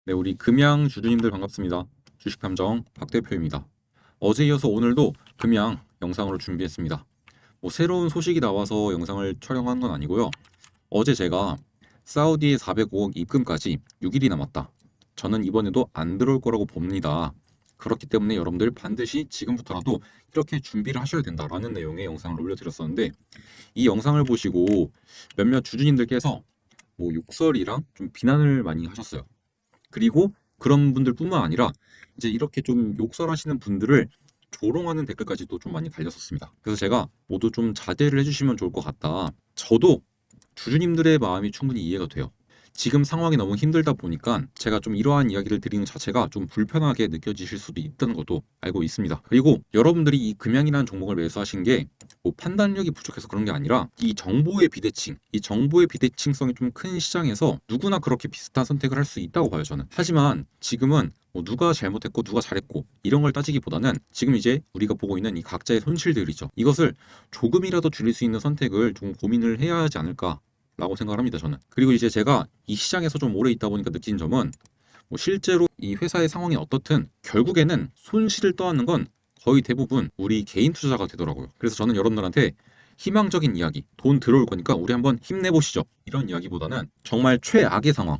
네, 우리 금양 주주님들 반갑습니다. 주식탐정 박 대표입니다. 어제 이어서 오늘도 금양 영상으로 준비했습니다. 새로운 소식이 나와서 영상을 촬영한 건 아니고요. 어제 제가 사우디의 405억 입금까지 6일이 남았다. 저는 이번에도 안 들어올 거라고 봅니다. 그렇기 때문에 여러분들 반드시 지금부터라도 이렇게 준비를 하셔야 된다라는 내용의 영상을 올려드렸었는데, 이 영상을 보시고 몇몇 주주님들께서 욕설이랑 좀 비난을 많이 하셨어요. 그리고 그런 분들뿐만 아니라 이제 이렇게 좀 욕설하시는 분들을 조롱하는 댓글까지도 좀 많이 달렸었습니다. 그래서 제가 모두 좀 자제를 해주시면 좋을 것 같다. 저도 주주님들의 마음이 충분히 이해가 돼요. 지금 상황이 너무 힘들다 보니까 제가 좀 이러한 이야기를 드리는 자체가 좀 불편하게 느껴지실 수도 있다는 것도 알고 있습니다. 그리고 여러분들이 이 금양이라는 종목을 매수하신 게 판단력이 부족해서 그런 게 아니라 이 정보의 비대칭성이 좀 큰 시장에서 누구나 그렇게 비슷한 선택을 할 수 있다고 봐요, 저는. 하지만 지금은 누가 잘못했고 누가 잘했고 이런 걸 따지기보다는 지금 이제 우리가 보고 있는 이 각자의 손실들이죠. 이것을 조금이라도 줄일 수 있는 선택을 좀 고민을 해야 하지 않을까 라고 생각을 합니다, 저는. 그리고 이제 제가 이 시장에서 좀 오래 있다 보니까 느낀 점은 실제로 이 회사의 상황이 어떻든 결국에는 손실을 떠안는 건 거의 대부분 우리 개인 투자자가 되더라고요. 그래서 저는 여러분들한테 희망적인 이야기, 돈 들어올 거니까 우리 한번 힘내보시죠, 이런 이야기보다는 정말 최악의 상황,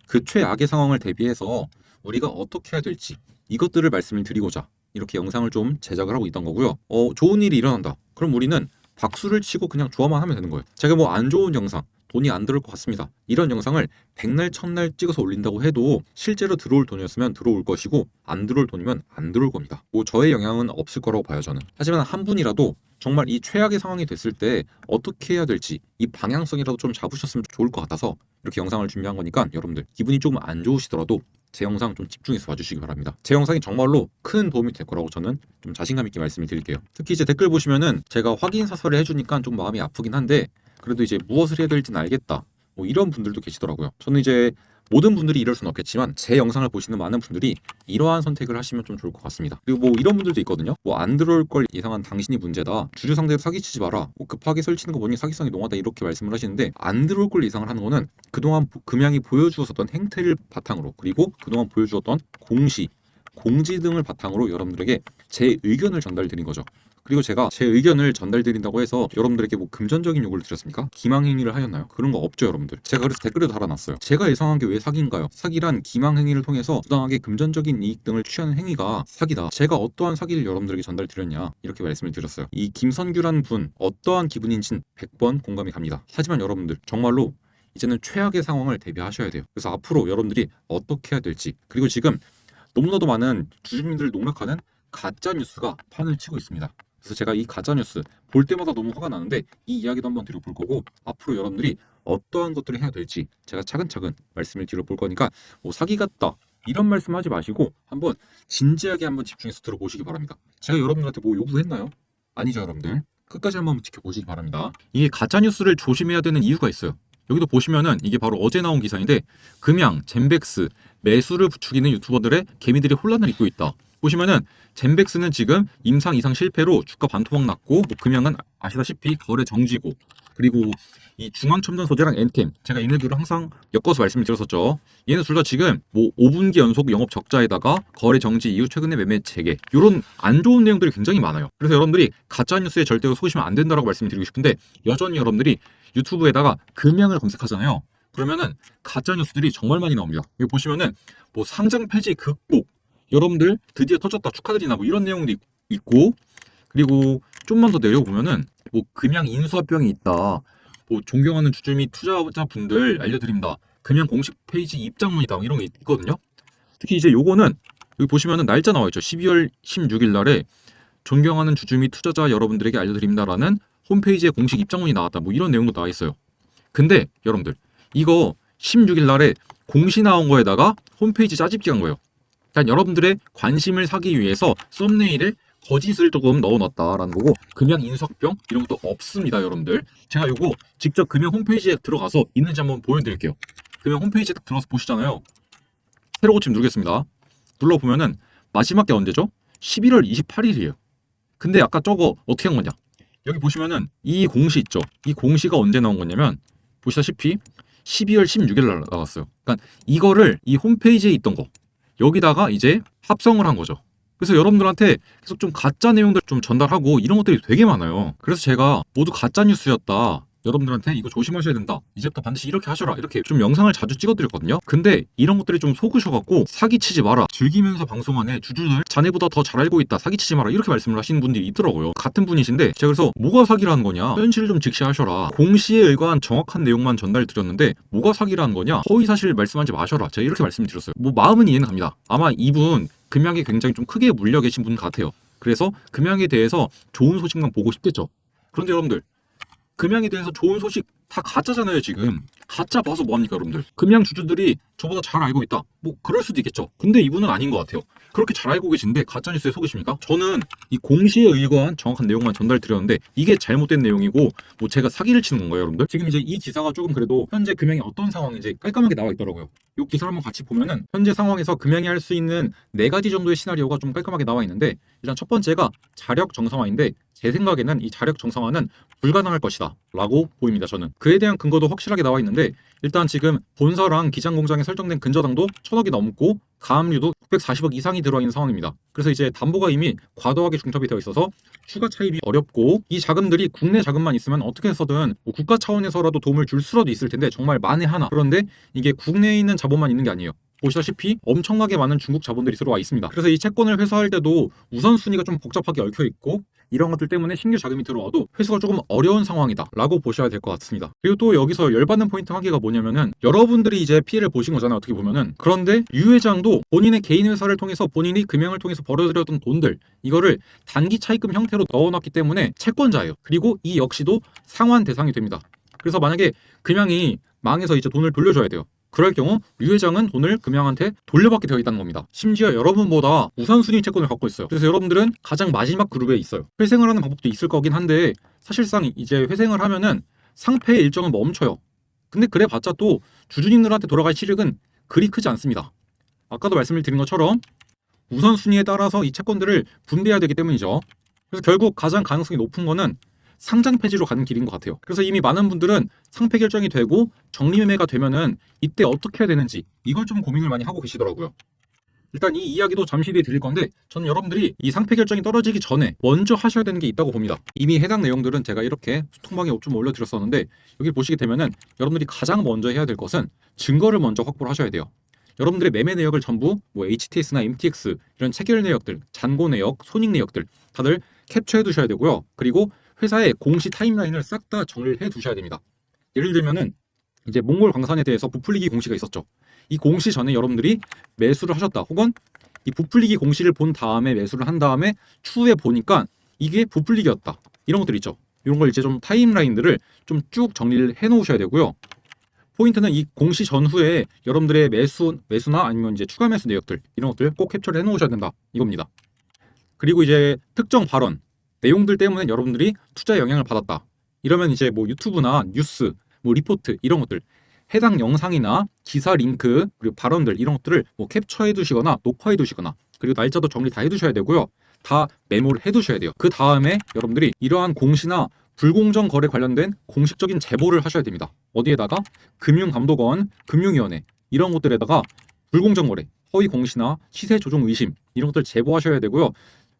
그 최악의 상황을 대비해서 우리가 어떻게 해야 될지 이것들을 말씀을 드리고자 이렇게 영상을 좀 제작을 하고 있던 거고요. 좋은 일이 일어난다. 그럼 우리는 박수를 치고 그냥 좋아만 하면 되는 거예요. 제가 안 좋은 영상, 돈이 안 들어올 것 같습니다, 이런 영상을 백날 첫날 찍어서 올린다고 해도 실제로 들어올 돈이었으면 들어올 것이고 안 들어올 돈이면 안 들어올 겁니다. 저의 영향은 없을 거라고 봐요, 저는. 하지만 한 분이라도 정말 이 최악의 상황이 됐을 때 어떻게 해야 될지 이 방향성이라도 좀 잡으셨으면 좋을 것 같아서 이렇게 영상을 준비한 거니까 여러분들 기분이 조금 안 좋으시더라도 제 영상 좀 집중해서 봐주시기 바랍니다. 제 영상이 정말로 큰 도움이 될 거라고 저는 좀 자신감 있게 말씀을 드릴게요. 특히 이제 댓글 보시면은 제가 확인 사설을 해주니까 좀 마음이 아프긴 한데, 그래도 이제 무엇을 해야 될지는 알겠다, 이런 분들도 계시더라고요. 저는 이제 모든 분들이 이럴 수는 없겠지만 제 영상을 보시는 많은 분들이 이러한 선택을 하시면 좀 좋을 것 같습니다. 그리고 이런 분들도 있거든요. 안 들어올 걸 예상한 당신이 문제다, 주주 상대로 사기치지 마라, 급하게 설치는 거 보니 사기성이 농하다, 이렇게 말씀을 하시는데, 안 들어올 걸 예상을 하는 거는 그동안 금양이 보여주었던 행태를 바탕으로, 그리고 그동안 보여주었던 공지 등을 바탕으로 여러분들에게 제 의견을 전달드린 거죠. 그리고 제가 제 의견을 전달드린다고 해서 여러분들에게 금전적인 요구를 드렸습니까? 기망행위를 하였나요? 그런 거 없죠, 여러분들. 제가 그래서 댓글에 달아놨어요. 제가 예상한 게 왜 사기인가요? 사기란 기망행위를 통해서 부당하게 금전적인 이익 등을 취하는 행위가 사기다. 제가 어떠한 사기를 여러분들에게 전달드렸냐, 이렇게 말씀을 드렸어요. 이 김선규라는 분, 어떠한 기분인진 100번 공감이 갑니다. 하지만 여러분들 정말로 이제는 최악의 상황을 대비하셔야 돼요. 그래서 앞으로 여러분들이 어떻게 해야 될지, 그리고 지금 너무나도 많은 주주님들을 농락하는 가짜 뉴스가 판을 치고 있습니다. 그래서 제가 이 가짜 뉴스 볼 때마다 너무 화가 나는데 이 이야기도 한번 드려볼 거고, 앞으로 여러분들이 어떠한 것들을 해야 될지 제가 차근차근 말씀을 드려볼 거니까 사기 같다 이런 말씀하지 마시고 한번 진지하게 한번 집중해서 들어보시기 바랍니다. 제가 여러분들한테 요구했나요? 아니죠, 여러분들. 끝까지 한번 지켜보시기 바랍니다. 이게 가짜 뉴스를 조심해야 되는 이유가 있어요. 여기도 보시면은 이게 바로 어제 나온 기사인데, 금양, 젠백스 매수를 부추기는 유튜버들의 개미들이 혼란을 빚고 있다. 보시면은 젠백스는 지금 임상 이상 실패로 주가 반토막 났고, 금양은 아시다시피 거래 정지고, 그리고 이 중앙첨단 소재랑 엔템, 제가 얘네들을 항상 엮어서 말씀을 드렸었죠. 얘네 둘 다 지금 5분기 연속 영업 적자에다가 거래 정지 이후 최근에 매매 재개, 이런 안 좋은 내용들이 굉장히 많아요. 그래서 여러분들이 가짜 뉴스에 절대로 속으시면 안 된다라고 말씀드리고 싶은데, 여전히 여러분들이 유튜브에다가 금양을 검색하잖아요. 그러면은 가짜 뉴스들이 정말 많이 나옵니다. 여기 보시면은 상장 폐지 극복, 여러분들 드디어 터졌다 축하드리나 이런 내용도 있고, 그리고 좀만 더 내려보면은 금양 인수합병이 있다, 존경하는 주주 및 투자자분들 알려드립니다, 금양 공식 페이지 입장문이다, 이런 게 있거든요. 특히 이제 요거는 여기 보시면은 날짜 나와 있죠. 12월 16일 날에 존경하는 주주 및 투자자 여러분들에게 알려드립니다라는 홈페이지에 공식 입장문이 나왔다, 이런 내용도 나와 있어요. 근데 여러분들 이거 16일 날에 공시 나온 거에다가 홈페이지 짜집기 한 거예요. 그러니까 여러분들의 관심을 사기 위해서 썸네일에 거짓을 조금 넣어놨다라는 거고, 금양 인수합병 이런 것도 없습니다, 여러분들. 제가 요거 직접 금양 홈페이지에 들어가서 있는지 한번 보여드릴게요. 금양 홈페이지에 딱 들어가서 보시잖아요. 새로 고침 누르겠습니다. 눌러보면은 마지막 게 언제죠? 11월 28일이에요. 근데 아까 저거 어떻게 한 거냐? 여기 보시면은 이 공시 있죠? 이 공시가 언제 나온 거냐면, 보시다시피 12월 16일 날 나왔어요. 그러니까 이거를 이 홈페이지에 있던 거 여기다가 이제 합성을 한 거죠. 그래서 여러분들한테 계속 좀 가짜 내용들 좀 전달하고 이런 것들이 되게 많아요. 그래서 제가 모두 가짜 뉴스였다, 여러분들한테 이거 조심하셔야 된다, 이제부터 반드시 이렇게 하셔라, 이렇게 좀 영상을 자주 찍어드렸거든요. 근데 이런 것들이 좀 속으셔갖고 사기치지 마라, 즐기면서 방송하네, 주주들 자네보다 더 잘 알고 있다, 사기치지 마라, 이렇게 말씀을 하시는 분들이 있더라고요. 같은 분이신데 제가 그래서 뭐가 사기라는 거냐, 현실을 좀 직시하셔라, 공시에 의거한 정확한 내용만 전달드렸는데 뭐가 사기라는 거냐, 허위사실 말씀하지 마셔라, 제가 이렇게 말씀드렸어요. 뭐 마음은 이해는 갑니다. 아마 이분 금양에 굉장히 좀 크게 물려 계신 분 같아요. 그래서 금양에 대해서 좋은 소식만 보고 싶겠죠. 그런데 여러분들, 금양에 대해서 좋은 소식 다 가짜잖아요. 지금 가짜 봐서 뭐합니까 여러분들. 금양 주주들이 저보다 잘 알고 있다, 뭐 그럴 수도 있겠죠. 근데 이분은 아닌 것 같아요. 그렇게 잘 알고 계신데 가짜뉴스에 속으십니까? 저는 이 공시에 의거한 정확한 내용만 전달드렸는데 이게 잘못된 내용이고 뭐 제가 사기를 치는 건가요 여러분들? 지금 이제 이 기사가 조금 그래도 현재 금양이 어떤 상황인지 깔끔하게 나와 있더라고요. 이 기사를 한번 같이 보면은 현재 상황에서 금양이 할 수 있는 4가지 정도의 시나리오가 좀 깔끔하게 나와 있는데, 일단 첫 번째가 자력 정상화인데 제 생각에는 이 자력 정상화는 불가능할 것이다 라고 보입니다. 저는 그에 대한 근거도 확실하게 나와 있는데, 일단 지금 본사랑 기장 공장에 설정된 근저당도 1,000억이 넘고 가압류도 640억 이상이 들어있는 상황입니다. 그래서 이제 담보가 이미 과도하게 중첩이 되어 있어서 추가 차입이 어렵고, 이 자금들이 국내 자금만 있으면 어떻게 해서든 뭐 국가 차원에서라도 도움을 줄 수라도 있을 텐데 정말 만에 하나. 그런데 이게 국내에 있는 자본만 있는 게 아니에요. 보시다시피 엄청나게 많은 중국 자본들이 들어와 있습니다. 그래서 이 채권을 회수할 때도 우선순위가 좀 복잡하게 얽혀 있고, 이런 것들 때문에 신규 자금이 들어와도 회수가 조금 어려운 상황이다 라고 보셔야 될 것 같습니다. 그리고 또 여기서 열받는 포인트 한 개가 뭐냐면은, 여러분들이 이제 피해를 보신 거잖아요 어떻게 보면은. 그런데 유 회장도 본인의 개인 회사를 통해서 본인이 금융을 통해서 벌어들였던 돈들, 이거를 단기 차입금 형태로 넣어놨기 때문에 채권자예요. 그리고 이 역시도 상환 대상이 됩니다. 그래서 만약에 금양이 망해서 이제 돈을 돌려줘야 돼요. 그럴 경우 유 회장은 돈을 금양한테 돌려받게 되어 있다는 겁니다. 심지어 여러분보다 우선순위 채권을 갖고 있어요. 그래서 여러분들은 가장 마지막 그룹에 있어요. 회생을 하는 방법도 있을 거긴 한데, 사실상 이제 회생을 하면은 상패의 일정은 멈춰요. 근데 그래봤자 또 주주님들한테 돌아갈 실익은 그리 크지 않습니다. 아까도 말씀을 드린 것처럼 우선순위에 따라서 이 채권들을 분배해야 되기 때문이죠. 그래서 결국 가장 가능성이 높은 거는 상장 폐지로 가는 길인 것 같아요. 그래서 이미 많은 분들은 상패 결정이 되고 정리매매가 되면은 이때 어떻게 해야 되는지 이걸 좀 고민을 많이 하고 계시더라고요. 일단 이 이야기도 잠시 뒤에 드릴 건데, 저는 여러분들이 이 상패 결정이 떨어지기 전에 먼저 하셔야 되는 게 있다고 봅니다. 이미 해당 내용들은 제가 이렇게 통방에 좀 올려드렸었는데, 여기 보시게 되면은 여러분들이 가장 먼저 해야 될 것은 증거를 먼저 확보를 하셔야 돼요. 여러분들의 매매 내역을 전부 뭐 HTS나 MTX 이런 체결 내역들, 잔고 내역, 손익 내역들 다들 캡처해 두셔야 되고요. 그리고 회사의 공시 타임라인을 싹 다 정리를 해 두셔야 됩니다. 예를 들면은 이제 몽골 광산에 대해서 부풀리기 공시가 있었죠. 이 공시 전에 여러분들이 매수를 하셨다, 혹은 이 부풀리기 공시를 본 다음에 매수를 한 다음에 추후에 보니까 이게 부풀리기였다, 이런 것들 있죠. 이런 걸 이제 좀 타임라인들을 좀 쭉 정리를 해 놓으셔야 되고요. 포인트는 이 공시 전후에 여러분들의 매수나 아니면 이제 추가 매수 내역들, 이런 것들 꼭 캡처를 해 놓으셔야 된다, 이겁니다. 그리고 이제 특정 발언 내용들 때문에 여러분들이 투자에 영향을 받았다, 이러면 이제 뭐 유튜브나 뉴스, 뭐 리포트 이런 것들, 해당 영상이나 기사 링크, 그리고 발언들 이런 것들을 뭐 캡처해 두시거나 녹화해 두시거나, 그리고 날짜도 정리 다 해 두셔야 되고요. 다 메모를 해 두셔야 돼요. 그 다음에 여러분들이 이러한 공시나 불공정 거래 관련된 공식적인 제보를 하셔야 됩니다. 어디에다가? 금융감독원, 금융위원회 이런 곳들에다가 불공정 거래, 허위 공시나 시세 조종 의심 이런 것들 제보하셔야 되고요.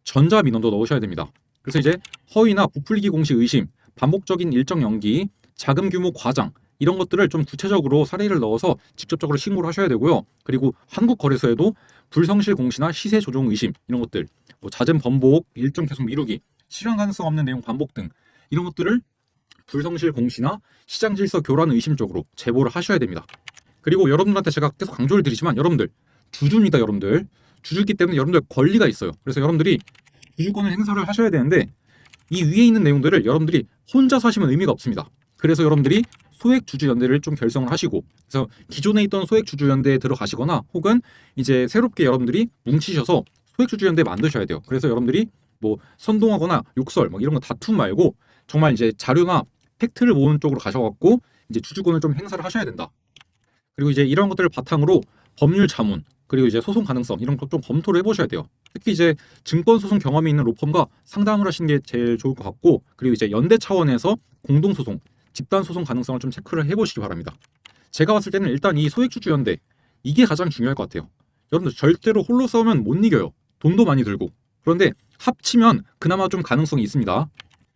전자민원도 넣으셔야 됩니다. 그래서 이제 허위나 부풀리기 공시 의심, 반복적인 일정 연기, 자금 규모 과장 이런 것들을 좀 구체적으로 사례를 넣어서 직접적으로 신고를 하셔야 되고요. 그리고 한국거래소에도 불성실 공시나 시세 조종 의심 이런 것들, 뭐 잦은 번복, 일정 계속 미루기, 실현 가능성 없는 내용 반복 등 이런 것들을 불성실 공시나 시장 질서 교란 의심 쪽으로 제보를 하셔야 됩니다. 그리고 여러분들한테 제가 계속 강조를 드리지만, 여러분들 주주입니다. 여러분들 주주이기 때문에 여러분들 권리가 있어요. 그래서 여러분들이 주주권을 행사를 하셔야 되는데, 이 위에 있는 내용들을 여러분들이 혼자서 하시면 의미가 없습니다. 그래서 여러분들이 소액주주연대를 좀 결성을 하시고, 그래서 기존에 있던 소액주주연대에 들어가시거나, 혹은 이제 새롭게 여러분들이 뭉치셔서 소액주주연대 만드셔야 돼요. 그래서 여러분들이 뭐 선동하거나 욕설 뭐 이런 거 다툼 말고 정말 이제 자료나 팩트를 모으는 쪽으로 가셔갖고 이제 주주권을 좀 행사를 하셔야 된다. 그리고 이제 이런 것들을 바탕으로 법률 자문, 그리고 이제 소송 가능성 이런 거 좀 검토를 해보셔야 돼요. 특히 이제 증권 소송 경험이 있는 로펌과 상담을 하시는 게 제일 좋을 것 같고, 그리고 이제 연대 차원에서 공동 소송, 집단 소송 가능성을 좀 체크를 해보시기 바랍니다. 제가 봤을 때는 일단 이 소액주주연대 이게 가장 중요할 것 같아요. 여러분들 절대로 홀로 싸우면 못 이겨요. 돈도 많이 들고. 그런데 합치면 그나마 좀 가능성이 있습니다.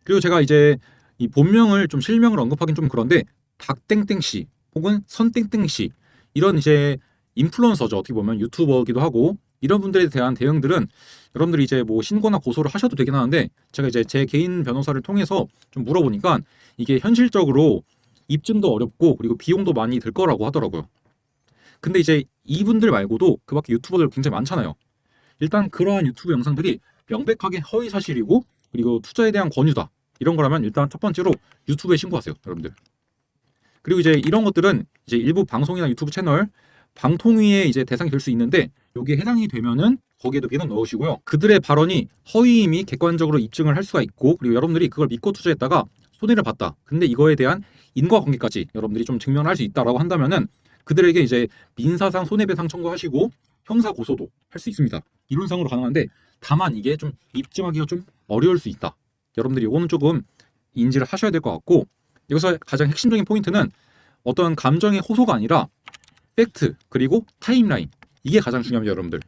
그리고 제가 이제 이 본명을 좀 실명을 언급하긴 좀 그런데 닥땡땡씨 혹은 선땡땡씨 이런 이제 인플루언서죠. 어떻게 보면 유튜버기도 하고 이런 분들에 대한 대응들은 여러분들이 이제 뭐 신고나 고소를 하셔도 되긴 하는데 제가 이제 제 개인 변호사를 통해서 좀 물어보니까 이게 현실적으로 입증도 어렵고 그리고 비용도 많이 들 거라고 하더라고요. 근데 이제 이분들 말고도 그 밖에 유튜버들 굉장히 많잖아요. 일단 그러한 유튜브 영상들이 명백하게 허위 사실이고 그리고 투자에 대한 권유다. 이런 거라면 일단 첫 번째로 유튜브에 신고하세요, 여러분들. 그리고 이제 이런 것들은 이제 일부 방송이나 유튜브 채널 방통위의 이제 대상이 될 수 있는데 여기에 해당이 되면은 거기에도 민원 넣으시고요. 그들의 발언이 허위임이 객관적으로 입증을 할 수가 있고 그리고 여러분들이 그걸 믿고 투자했다가 손해를 봤다. 근데 이거에 대한 인과관계까지 여러분들이 좀 증명을 할 수 있다라고 한다면은 그들에게 이제 민사상 손해배상 청구하시고 형사 고소도 할 수 있습니다. 이론상으로 가능한데 다만 이게 좀 입증하기가 좀 어려울 수 있다. 여러분들이 이거는 조금 인지를 하셔야 될 것 같고 여기서 가장 핵심적인 포인트는 어떤 감정의 호소가 아니라 팩트 그리고 타임라인 이게 가장 중요합니다, 여러분들.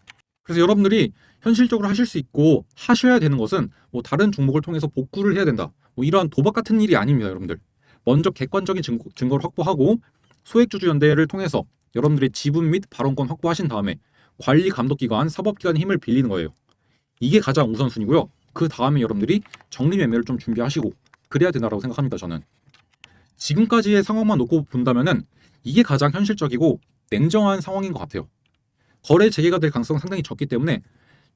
그래서 여러분들이 현실적으로 하실 수 있고 하셔야 되는 것은 뭐 다른 종목을 통해서 복구를 해야 된다. 뭐 이러한 도박 같은 일이 아닙니다, 여러분들. 먼저 객관적인 증거를 확보하고 소액주주연대를 통해서 여러분들의 지분 및 발언권 확보하신 다음에 관리 감독기관, 사법기관의 힘을 빌리는 거예요. 이게 가장 우선순위고요. 그 다음에 여러분들이 적립매매를 좀 준비하시고 그래야 된다고 생각합니다, 저는. 지금까지의 상황만 놓고 본다면은 이게 가장 현실적이고 냉정한 상황인 것 같아요. 거래 재개가 될 가능성은 상당히 적기 때문에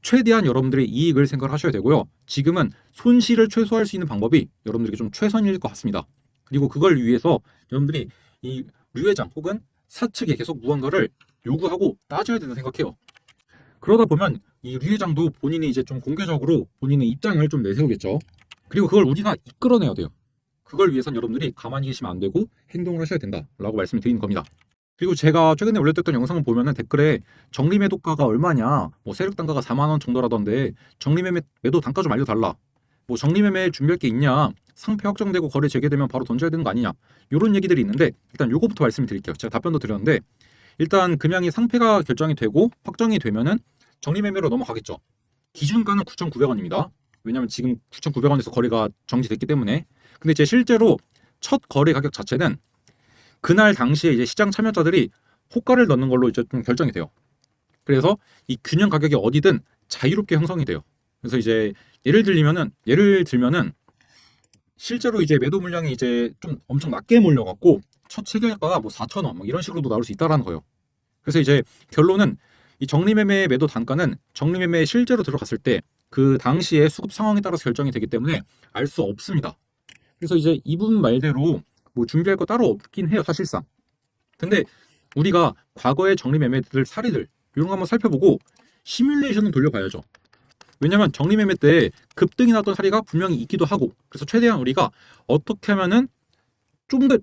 최대한 여러분들의 이익을 생각하셔야 되고요. 지금은 손실을 최소화할 수 있는 방법이 여러분들에게 좀 최선일 것 같습니다. 그리고 그걸 위해서 여러분들이 이 류회장 혹은 사측에 계속 무언가를 요구하고 따져야 된다고 생각해요. 그러다 보면 이 류회장도 본인이 이제 좀 공개적으로 본인의 입장을 좀 내세우겠죠. 그리고 그걸 우리가 이끌어내야 돼요. 그걸 위해선 여러분들이 가만히 계시면 안 되고 행동을 하셔야 된다라고 말씀을 드리는 겁니다. 그리고 제가 최근에 올렸던 영상을 보면은 댓글에 적립매도가가 얼마냐, 뭐 세력 단가가 4만 원 정도라던데 적립매도 단가 좀 알려달라. 뭐 적립매매 준비할 게 있냐, 상패 확정되고 거래 재개되면 바로 던져야 되는 거 아니냐, 이런 얘기들이 있는데 일단 요거부터 말씀을 드릴게요. 제가 답변도 드렸는데 일단 금양이 상패가 결정이 되고 확정이 되면은 적립매매로 넘어가겠죠. 기준가는 9,900원입니다. 왜냐하면 지금 9,900원에서 거래가 정지됐기 때문에. 근데 이제 실제로 첫 거래 가격 자체는 그날 당시에 이제 시장 참여자들이 호가를 넣는 걸로 이제 좀 결정이 돼요. 그래서 이 균형 가격이 어디든 자유롭게 형성이 돼요. 그래서 이제 예를 들면은 실제로 이제 매도 물량이 이제 좀 엄청 낮게 몰려갖고 첫 체결가가 뭐 4,000원 뭐 이런 식으로도 나올 수 있다라는 거예요. 그래서 이제 결론은 이 적립매매 매도 단가는 적립매매에 실제로 들어갔을 때 그 당시의 수급 상황에 따라서 결정이 되기 때문에 알 수 없습니다. 그래서 이제 이분 말대로 뭐 준비할 거 따로 없긴 해요, 사실상. 근데 우리가 과거의 적립매매들 사례들 이런 거 한번 살펴보고 시뮬레이션을 돌려봐야죠. 왜냐면 적립매매 때 급등이 났던 사례가 분명히 있기도 하고 그래서 최대한 우리가 어떻게 하면은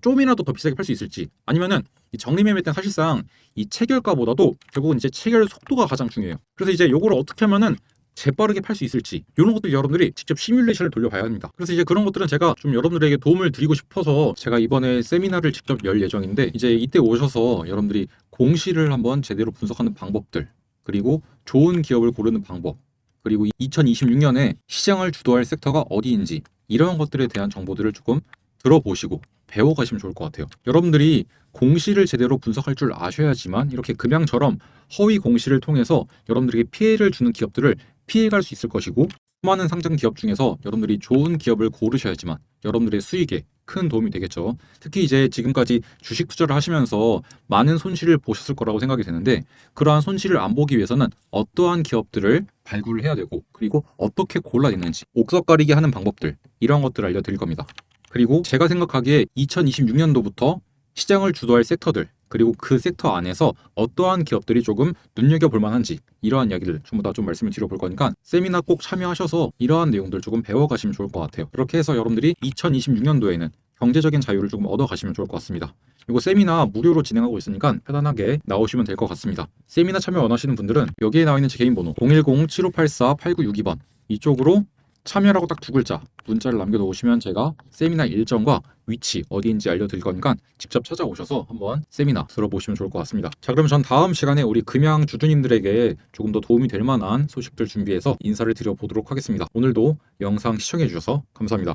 좀이라도 더 비싸게 팔 수 있을지 아니면은 이 적립매매 때는 사실상 이 체결가보다도 결국은 이제 체결 속도가 가장 중요해요. 그래서 이제 요거를 어떻게 하면은 재빠르게 팔 수 있을지 이런 것들 여러분들이 직접 시뮬레이션을 돌려봐야 합니다. 그래서 이제 그런 것들은 제가 좀 여러분들에게 도움을 드리고 싶어서 제가 이번에 세미나를 직접 열 예정인데 이제 이때 오셔서 여러분들이 공시를 한번 제대로 분석하는 방법들 그리고 좋은 기업을 고르는 방법 그리고 2026년에 시장을 주도할 섹터가 어디인지 이런 것들에 대한 정보들을 조금 들어보시고 배워가시면 좋을 것 같아요. 여러분들이 공시를 제대로 분석할 줄 아셔야지만 이렇게 금양처럼 허위 공시를 통해서 여러분들에게 피해를 주는 기업들을 피해갈 수 있을 것이고 수많은 상장 기업 중에서 여러분들이 좋은 기업을 고르셔야지만 여러분들의 수익에 큰 도움이 되겠죠. 특히 이제 지금까지 주식 투자를 하시면서 많은 손실을 보셨을 거라고 생각이 되는데 그러한 손실을 안 보기 위해서는 어떠한 기업들을 발굴을 해야 되고 그리고 어떻게 골라냈는지 옥석 가리기 하는 방법들 이런 것들을 알려드릴 겁니다. 그리고 제가 생각하기에 2026년도부터 시장을 주도할 섹터들 그리고 그 섹터 안에서 어떠한 기업들이 조금 눈여겨볼 만한지 이러한 이야기를 전부 다 좀 말씀을 드려볼 거니까 세미나 꼭 참여하셔서 이러한 내용들 조금 배워가시면 좋을 것 같아요. 그렇게 해서 여러분들이 2026년도에는 경제적인 자유를 조금 얻어가시면 좋을 것 같습니다. 이거 세미나 무료로 진행하고 있으니까 편안하게 나오시면 될 것 같습니다. 세미나 참여 원하시는 분들은 여기에 나와 있는 제 개인 번호 010-7584-8962번 이쪽으로 참여라고 딱 두 글자 문자를 남겨놓으시면 제가 세미나 일정과 위치 어디인지 알려드릴 거니까 직접 찾아오셔서 한번 세미나 들어보시면 좋을 것 같습니다. 자, 그럼 전 다음 시간에 우리 금양 주주님들에게 조금 더 도움이 될 만한 소식들 준비해서 인사를 드려보도록 하겠습니다. 오늘도 영상 시청해 주셔서 감사합니다.